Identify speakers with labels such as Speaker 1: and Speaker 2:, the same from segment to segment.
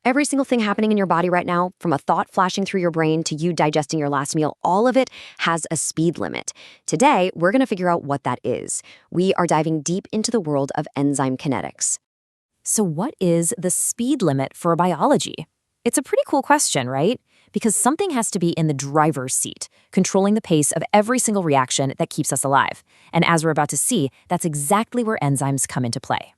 Speaker 1: Every single thing happening in your body right now, from a thought flashing through your brain to you digesting your last meal, all of it has a speed limit. Today, we're going to figure out what that is. We are diving deep into the world of enzyme kinetics.
Speaker 2: So what is the speed limit for biology? It's a pretty cool question, right? Because something has to be in the driver's seat, controlling the pace of every single reaction that keeps us alive. And as we're about to see, that's exactly where enzymes come into play.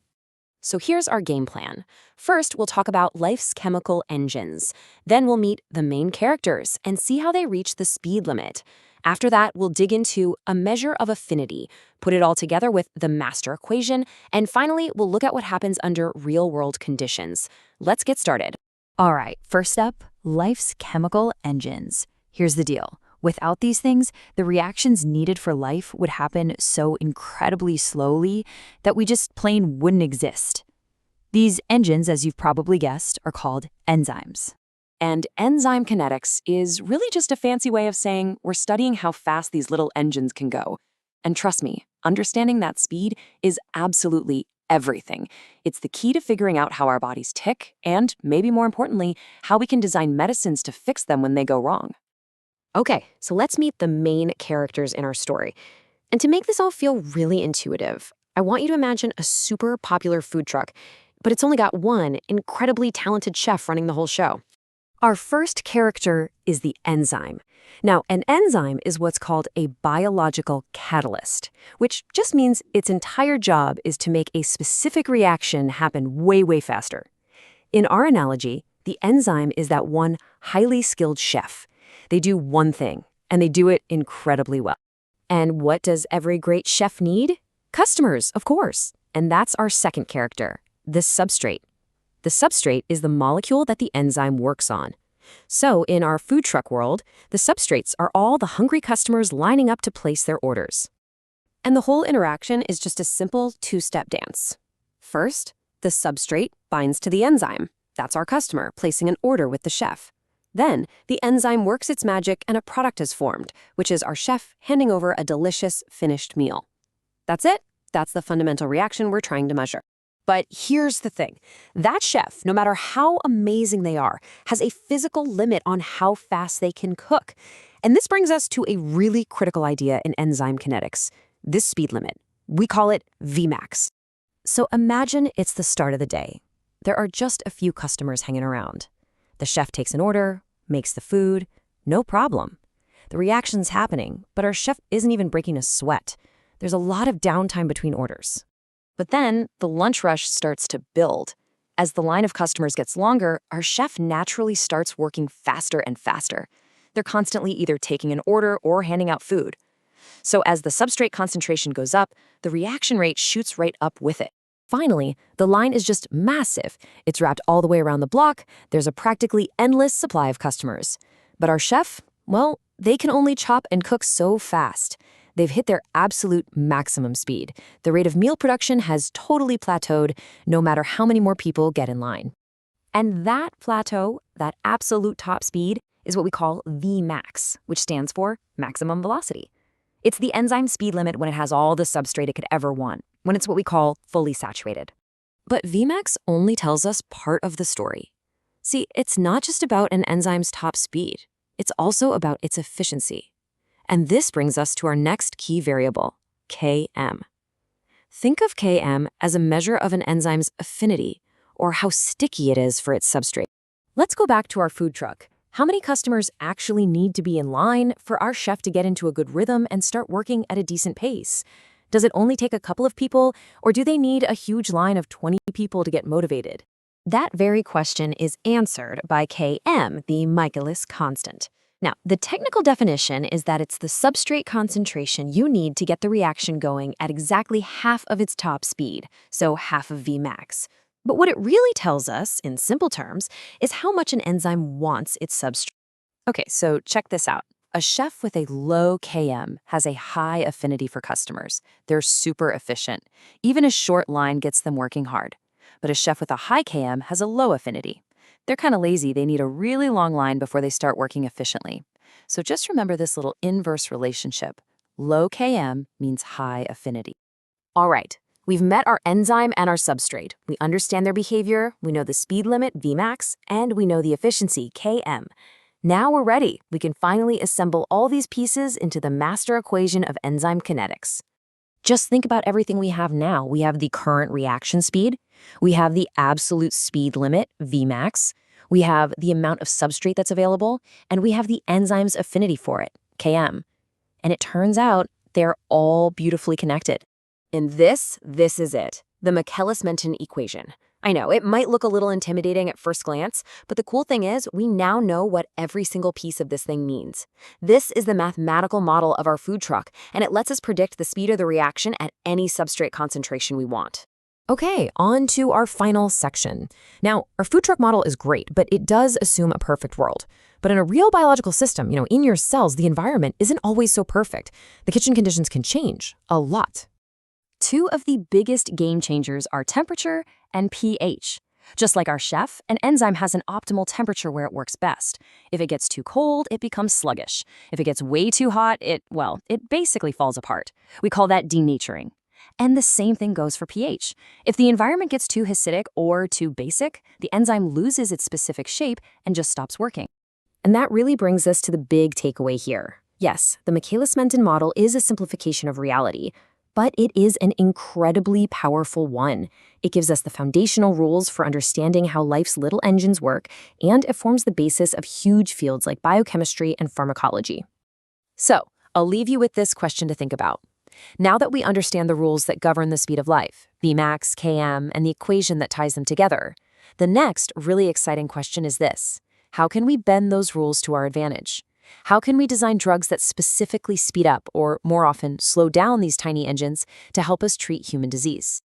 Speaker 2: So here's our game plan. First, we'll talk about life's chemical engines. Then we'll meet the main characters and see how they reach the speed limit. After that, we'll dig into a measure of affinity, put it all together with the master equation, and finally, we'll look at what happens under real-world conditions. Let's get started. All right, first up, life's chemical engines. Here's the deal. Without these things, the reactions needed for life would happen so incredibly slowly that we just plain wouldn't exist. These engines, as you've probably guessed, are called enzymes. And enzyme kinetics is really just a fancy way of saying we're studying how fast these little engines can go. And trust me, understanding that speed is absolutely everything. It's the key to figuring out how our bodies tick and, maybe more importantly, how we can design medicines to fix them when they go wrong.
Speaker 1: Okay, so let's meet the main characters in our story. And to make this all feel really intuitive, I want you to imagine a super popular food truck, but it's only got one incredibly talented chef running the whole show. Our first character is the enzyme. Now, an enzyme is what's called a biological catalyst, which just means its entire job is to make a specific reaction happen way, way faster. In our analogy, the enzyme is that one highly skilled chef. They do one thing, and they do it incredibly well. And what does every great chef need? Customers, of course. And that's our second character, the substrate. The substrate is the molecule that the enzyme works on. So in our food truck world, the substrates are all the hungry customers lining up to place their orders. And the whole interaction is just a simple two-step dance. First, the substrate binds to the enzyme. That's our customer placing an order with the chef. Then, the enzyme works its magic and a product is formed, which is our chef handing over a delicious, finished meal. That's it. That's the fundamental reaction we're trying to measure. But here's the thing. That chef, no matter how amazing they are, has a physical limit on how fast they can cook. And this brings us to a really critical idea in enzyme kinetics, this speed limit. We call it Vmax. So imagine it's the start of the day. There are just a few customers hanging around. The chef takes an order, makes the food, no problem. The reaction's happening, but our chef isn't even breaking a sweat. There's a lot of downtime between orders. But then the lunch rush starts to build. As the line of customers gets longer, our chef naturally starts working faster and faster. They're constantly either taking an order or handing out food. So as the substrate concentration goes up, the reaction rate shoots right up with it. Finally, the line is just massive. It's wrapped all the way around the block. There's a practically endless supply of customers. But our chef, well, they can only chop and cook so fast. They've hit their absolute maximum speed. The rate of meal production has totally plateaued, no matter how many more people get in line. And that plateau, that absolute top speed, is what we call Vmax, which stands for maximum velocity. It's the enzyme speed limit when it has all the substrate it could ever want, when it's what we call fully saturated. But Vmax only tells us part of the story. See, it's not just about an enzyme's top speed. It's also about its efficiency. And this brings us to our next key variable, Km. Think of Km as a measure of an enzyme's affinity, or how sticky it is for its substrate. Let's go back to our food truck. How many customers actually need to be in line for our chef to get into a good rhythm and start working at a decent pace? Does it only take a couple of people, or do they need a huge line of 20 people to get motivated? That very question is answered by Km, the Michaelis constant. Now, the technical definition is that it's the substrate concentration you need to get the reaction going at exactly half of its top speed, so half of Vmax. But what it really tells us, in simple terms, is how much an enzyme wants its substrate. Okay, so check this out. A chef with a low Km has a high affinity for customers. They're super efficient. Even a short line gets them working hard. But a chef with a high Km has a low affinity. They're kind of lazy. They need a really long line before they start working efficiently. So just remember this little inverse relationship. Low Km means high affinity. All right, We've met our enzyme and our substrate. We understand their behavior, we know the speed limit, Vmax, and we know the efficiency, Km. Now we're ready. We can finally assemble all these pieces into the master equation of enzyme kinetics.
Speaker 2: Just think about everything we have now. We have the current reaction speed. We have the absolute speed limit, Vmax. We have the amount of substrate that's available. And we have the enzyme's affinity for it, Km. And it turns out they're all beautifully connected.
Speaker 1: And this is it, the Michaelis-Menten equation. I know, it might look a little intimidating at first glance, but the cool thing is we now know what every single piece of this thing means. This is the mathematical model of our food truck, and it lets us predict the speed of the reaction at any substrate concentration we want.
Speaker 2: Okay, on to our final section. Now, our food truck model is great, but it does assume a perfect world. But in a real biological system, in your cells, the environment isn't always so perfect. The kitchen conditions can change a lot. Two of the biggest game changers are temperature and pH. Just like our chef, an enzyme has an optimal temperature where it works best. If it gets too cold, it becomes sluggish. If it gets way too hot, it basically falls apart. We call that denaturing. And the same thing goes for pH. If the environment gets too acidic or too basic, the enzyme loses its specific shape and just stops working.
Speaker 1: And that really brings us to the big takeaway here. Yes, the Michaelis-Menten model is a simplification of reality, but it is an incredibly powerful one. It gives us the foundational rules for understanding how life's little engines work, and it forms the basis of huge fields like biochemistry and pharmacology.
Speaker 2: So, I'll leave you with this question to think about. Now that we understand the rules that govern the speed of life, Vmax, Km, and the equation that ties them together, the next really exciting question is this: how can we bend those rules to our advantage? How can we design drugs that specifically speed up, or more often, slow down these tiny engines to help us treat human disease?